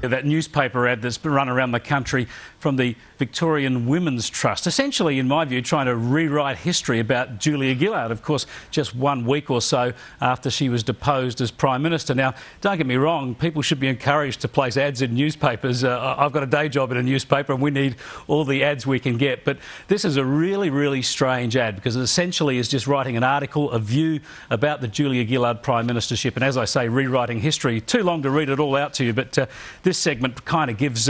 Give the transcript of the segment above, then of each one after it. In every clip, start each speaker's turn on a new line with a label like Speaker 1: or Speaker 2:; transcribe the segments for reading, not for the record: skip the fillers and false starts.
Speaker 1: That newspaper ad that's been run around the country from the Victorian Women's Trust, essentially, in my view, trying to rewrite history about Julia Gillard, of course, just 1 week or so after she was deposed as Prime Minister. Now, don't get me wrong, people should be encouraged to place ads in newspapers. I've got a day job in a newspaper and we need all the ads we can get. But this is a really, really strange ad because it essentially is just writing an article, a view about the Julia Gillard Prime Ministership. And as I say, rewriting history. Too long to read it all out to you, but this segment kind of gives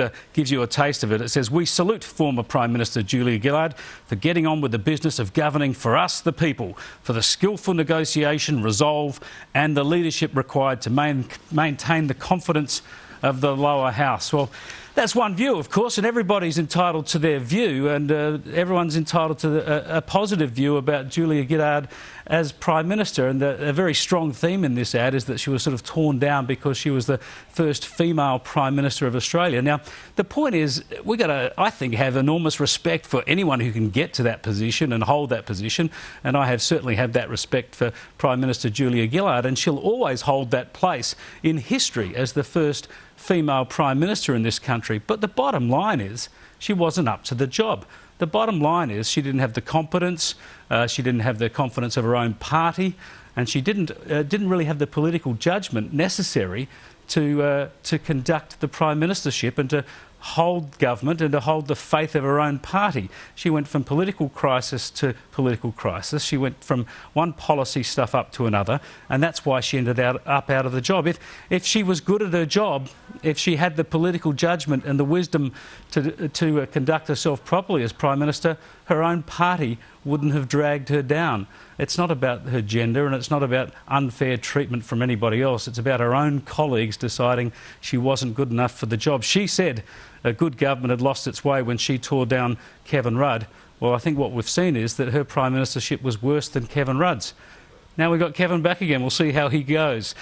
Speaker 1: you a taste of it. It says, "We salute former Prime Minister Julia Gillard for getting on with the business of governing for us, the people, for the skillful negotiation, resolve and the leadership required to maintain the confidence of the lower house." Well, that's one view, of course, and everybody's entitled to their view, and everyone's entitled to a positive view about Julia Gillard as Prime Minister. And a very strong theme in this ad is that she was sort of torn down because she was the first female Prime Minister of Australia. Now, the point is, we've got to, I think, have enormous respect for anyone who can get to that position and hold that position, and I have certainly had that respect for Prime Minister Julia Gillard, and she'll always hold that place in history as the first female Prime Minister in this country. But the bottom line is she wasn't up to the job. The bottom line is she didn't have the competence, she didn't have the confidence of her own party, and she didn't really have the political judgment necessary to conduct the Prime Ministership and to hold government and to hold the faith of her own party. She went from political crisis to political crisis. She went from one policy stuff up to another, and that's why she ended up out of the job. If she was good at her job, if she had the political judgment and the wisdom to conduct herself properly as Prime Minister, her own party wouldn't have dragged her down. It's not about her gender and it's not about unfair treatment from anybody else. It's about her own colleagues deciding she wasn't good enough for the job. She said a good government had lost its way when she tore down Kevin Rudd. Well, I think what we've seen is that her Prime Ministership was worse than Kevin Rudd's. Now we've got Kevin back again. We'll see how he goes.